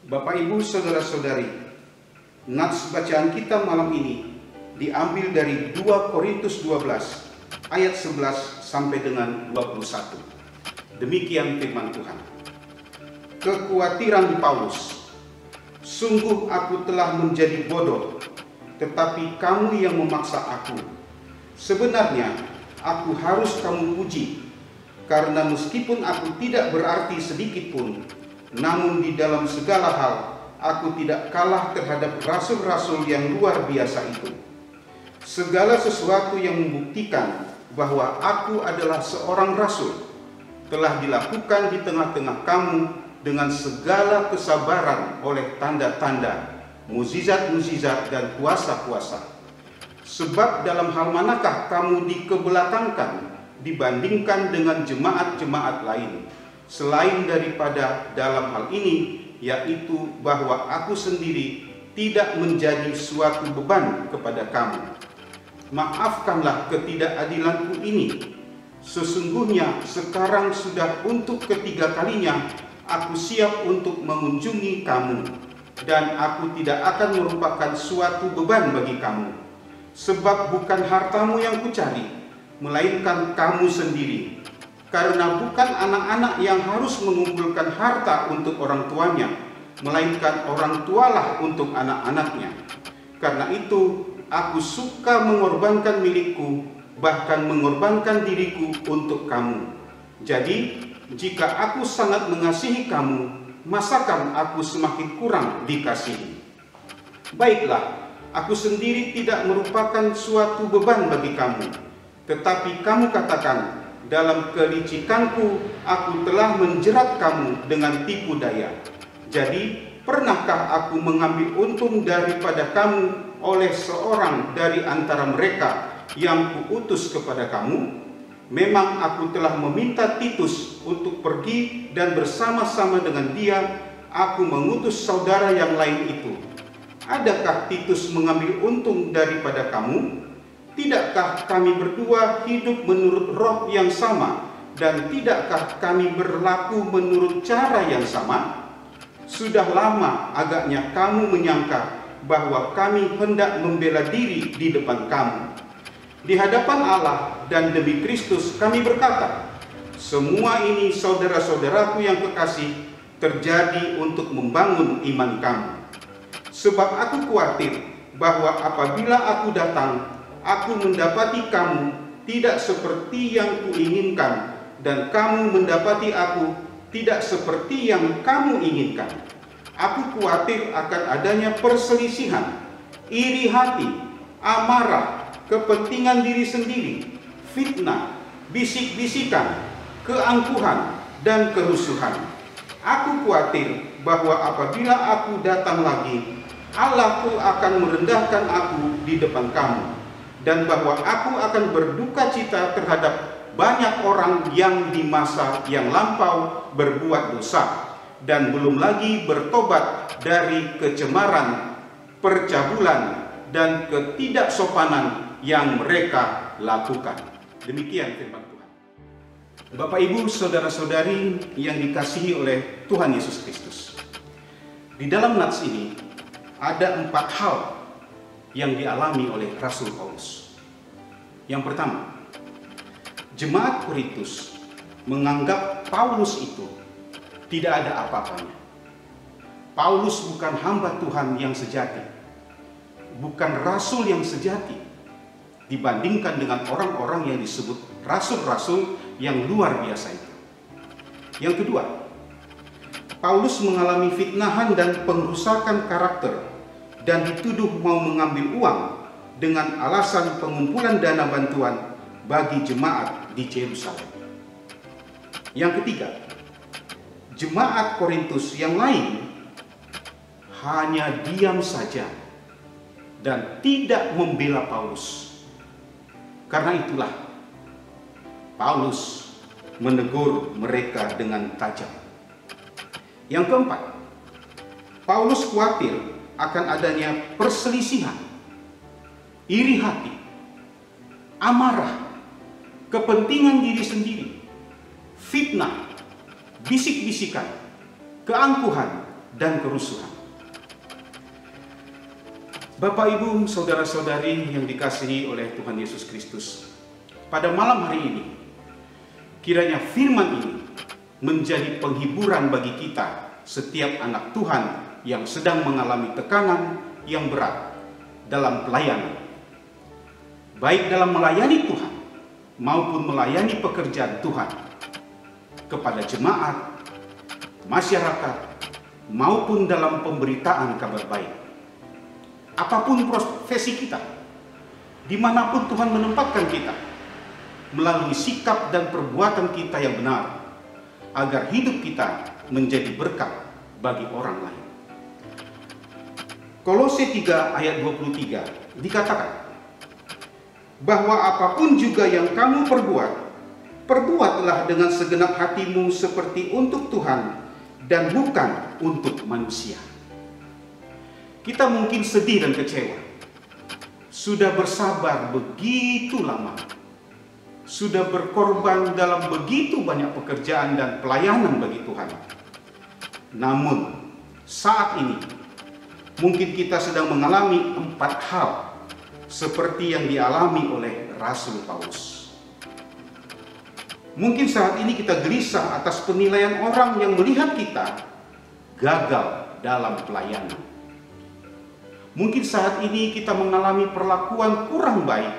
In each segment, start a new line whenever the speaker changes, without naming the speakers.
Bapak, Ibu, Saudara-saudari, nats bacaan kita malam ini diambil dari 2 Korintus 12 ayat 11 sampai dengan 21. Demikian firman Tuhan. Kekhawatiran Paulus. Sungguh aku telah menjadi bodoh, tetapi kamu yang memaksa aku. Sebenarnya aku harus kamu puji, karena meskipun aku tidak berarti sedikit pun, namun di dalam segala hal aku tidak kalah terhadap rasul-rasul yang luar biasa itu. Segala sesuatu yang membuktikan bahwa aku adalah seorang rasul telah dilakukan di tengah-tengah kamu dengan segala kesabaran oleh tanda-tanda, mukjizat-mukjizat dan kuasa-kuasa. Sebab dalam hal manakah kamu dikebelakangkan dibandingkan dengan jemaat-jemaat lain, selain daripada dalam hal ini, yaitu bahwa aku sendiri tidak menjadi suatu beban kepada kamu. Maafkanlah ketidakadilanku ini. Sesungguhnya sekarang sudah untuk ketiga kalinya aku siap untuk mengunjungi kamu, dan aku tidak akan merupakan suatu beban bagi kamu. Sebab bukan hartamu yang kucari, melainkan kamu sendiri. Karena bukan anak-anak yang harus mengumpulkan harta untuk orang tuanya, melainkan orang tualah untuk anak-anaknya. Karena itu aku suka mengorbankan milikku, bahkan mengorbankan diriku untuk kamu. Jadi jika aku sangat mengasihi kamu, masakan aku semakin kurang dikasihi? Baiklah, aku sendiri tidak merupakan suatu beban bagi kamu. Tetapi kamu katakan, dalam kelicikanku aku telah menjerat kamu dengan tipu daya. Jadi pernahkah aku mengambil untung daripada kamu oleh seorang dari antara mereka yang kuutus kepada kamu? Memang aku telah meminta Titus untuk pergi, dan bersama-sama dengan dia aku mengutus saudara yang lain itu. Adakah Titus mengambil untung daripada kamu? Tidakkah kami berdua hidup menurut roh yang sama, dan tidakkah kami berlaku menurut cara yang sama? Sudah lama agaknya kamu menyangka bahwa kami hendak membela diri di depan kamu. Di hadapan Allah dan demi Kristus kami berkata, semua ini saudara-saudaraku yang kekasih terjadi untuk membangun iman kamu. Sebab aku khawatir bahwa apabila aku datang, aku mendapati kamu tidak seperti yang kuinginkan, dan kamu mendapati aku tidak seperti yang kamu inginkan. Aku khawatir akan adanya perselisihan, iri hati, amarah, kepentingan diri sendiri, fitnah, bisik-bisikan, keangkuhan, dan kerusuhan. Aku khawatir bahwa apabila aku datang lagi, Allahku akan merendahkan aku di depan kamu, dan bahwa aku akan berduka cita terhadap banyak orang yang di masa yang lampau berbuat dosa, dan belum lagi bertobat dari kecemaran, percabulan, dan ketidaksopanan yang mereka lakukan. Demikian firman Tuhan. Bapak, Ibu, Saudara-saudari yang dikasihi oleh Tuhan Yesus Kristus, di dalam nats ini ada 4 hal yang dialami oleh Rasul Paulus. Yang pertama, jemaat Korintus menganggap Paulus itu tidak ada apa-apanya. Paulus bukan hamba Tuhan yang sejati, bukan rasul yang sejati, dibandingkan dengan orang-orang yang disebut rasul-rasul yang luar biasa itu. Yang kedua, Paulus mengalami fitnahan dan pengrusakan karakter, dan dituduh mau mengambil uang dengan alasan pengumpulan dana bantuan bagi jemaat di Yerusalem. Yang ketiga, jemaat Korintus yang lain hanya diam saja dan tidak membela Paulus. Karena itulah Paulus menegur mereka dengan tajam. Yang keempat, Paulus khawatir akan adanya perselisihan, iri hati, amarah, kepentingan diri sendiri, fitnah, bisik-bisikan, keangkuhan, dan kerusuhan. Bapak, Ibu, saudara-saudari yang dikasihi oleh Tuhan Yesus Kristus, pada malam hari ini, kiranya firman ini menjadi penghiburan bagi kita, setiap anak Tuhan yang sedang mengalami tekanan yang berat dalam pelayanan, baik dalam melayani Tuhan maupun melayani pekerjaan Tuhan, kepada jemaat, masyarakat, maupun dalam pemberitaan kabar baik. Apapun profesi kita, dimanapun Tuhan menempatkan kita, melalui sikap dan perbuatan kita yang benar, agar hidup kita menjadi berkat bagi orang lain. Kolose 3 ayat 23 dikatakan, bahwa apapun juga yang kamu perbuat, perbuatlah dengan segenap hatimu seperti untuk Tuhan dan bukan untuk manusia. Kita mungkin sedih dan kecewa. Sudah bersabar begitu lama. Sudah berkorban dalam begitu banyak pekerjaan dan pelayanan bagi Tuhan. Namun, saat ini, mungkin kita sedang mengalami 4 hal seperti yang dialami oleh Rasul Paulus. Mungkin saat ini kita gelisah atas penilaian orang yang melihat kita gagal dalam pelayanan. Mungkin saat ini kita mengalami perlakuan kurang baik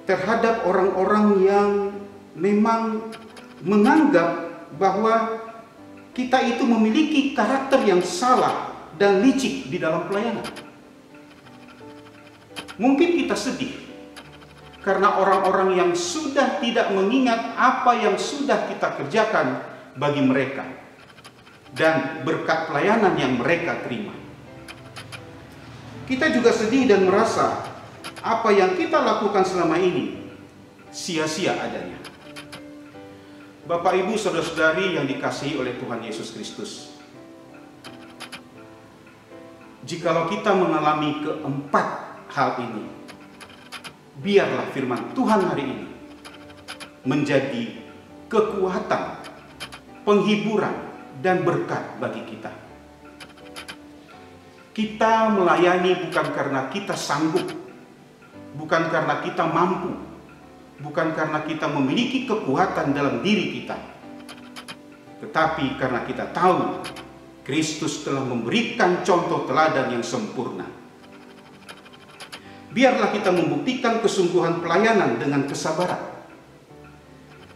terhadap orang-orang yang memang menganggap bahwa kita itu memiliki karakter yang salah dan licik di dalam pelayanan. Mungkin kita sedih karena orang-orang yang sudah tidak mengingat apa yang sudah kita kerjakan bagi mereka dan berkat pelayanan yang mereka terima. Kita juga sedih dan merasa apa yang kita lakukan selama ini sia-sia adanya. Bapak, Ibu, saudara-saudari yang dikasihi oleh Tuhan Yesus Kristus, jikalau kita mengalami keempat hal ini, biarlah firman Tuhan hari ini menjadi kekuatan, penghiburan, dan berkat bagi kita. Kita melayani bukan karena kita sanggup, bukan karena kita mampu, bukan karena kita memiliki kekuatan dalam diri kita, tetapi karena kita tahu Kristus telah memberikan contoh teladan yang sempurna. Biarlah kita membuktikan kesungguhan pelayanan dengan kesabaran.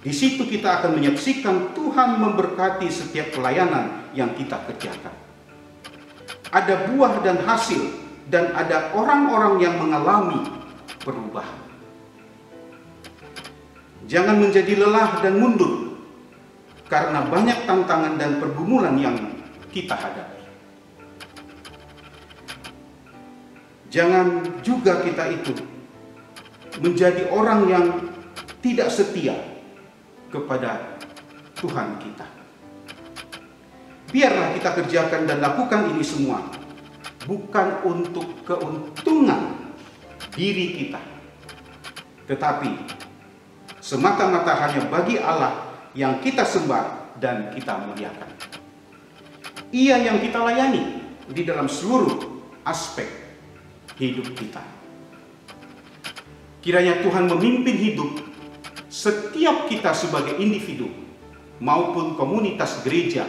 Di situ kita akan menyaksikan Tuhan memberkati setiap pelayanan yang kita kerjakan. Ada buah dan hasil, dan ada orang-orang yang mengalami perubahan. Jangan menjadi lelah dan mundur karena banyak tantangan dan pergumulan yang kita hadapi. Jangan juga kita itu menjadi orang yang tidak setia kepada Tuhan kita. Biarlah kita kerjakan dan lakukan ini semua bukan untuk keuntungan diri kita, tetapi semata-mata hanya bagi Allah yang kita sembah dan kita muliakan. Ia yang kita layani di dalam seluruh aspek hidup kita. Kiranya Tuhan memimpin hidup setiap kita sebagai individu maupun komunitas gereja,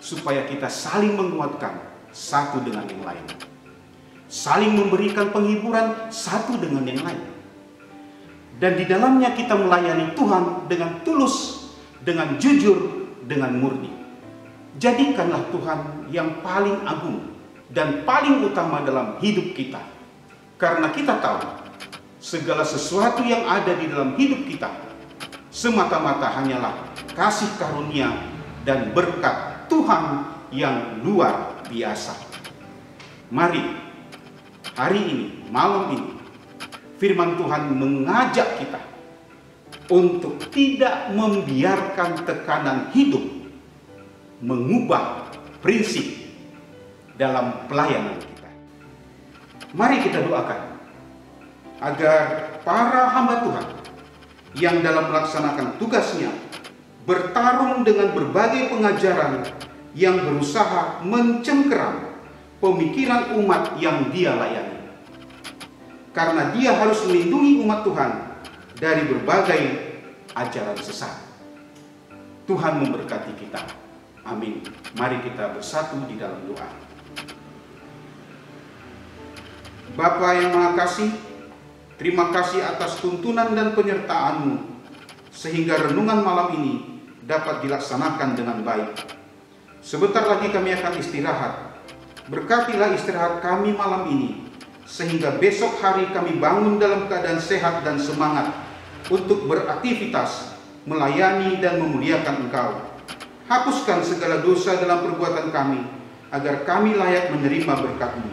supaya kita saling menguatkan satu dengan yang lain, saling memberikan penghiburan satu dengan yang lain, dan di dalamnya kita melayani Tuhan dengan tulus, dengan jujur, dengan murni. Jadikanlah Tuhan yang paling agung dan paling utama dalam hidup kita, karena kita tahu segala sesuatu yang ada di dalam hidup kita semata-mata hanyalah kasih karunia dan berkat Tuhan yang luar biasa. Mari hari ini, malam ini, firman Tuhan mengajak kita untuk tidak membiarkan tekanan hidup mengubah prinsip dalam pelayanan kita. Mari kita doakan agar para hamba Tuhan yang dalam melaksanakan tugasnya bertarung dengan berbagai pengajaran yang berusaha mencengkeram pemikiran umat yang dia layani. Karena dia harus melindungi umat Tuhan dari berbagai ajaran sesat. Tuhan memberkati kita. Amin. Mari kita bersatu di dalam doa. Bapa yang Maha Kasih, terima kasih atas tuntunan dan penyertaan-Mu, sehingga renungan malam ini dapat dilaksanakan dengan baik. Sebentar lagi kami akan istirahat. Berkatilah istirahat kami malam ini, sehingga besok hari kami bangun dalam keadaan sehat dan semangat untuk beraktivitas, melayani dan memuliakan Engkau. Hapuskan segala dosa dalam perbuatan kami, agar kami layak menerima berkat-Mu.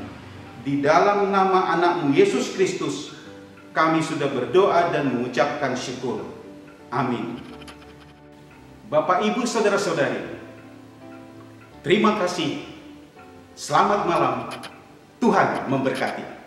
Di dalam nama anak-Mu Yesus Kristus, kami sudah berdoa dan mengucapkan syukur. Amin. Bapak, Ibu, Saudara-saudari, terima kasih. Selamat malam. Tuhan memberkati.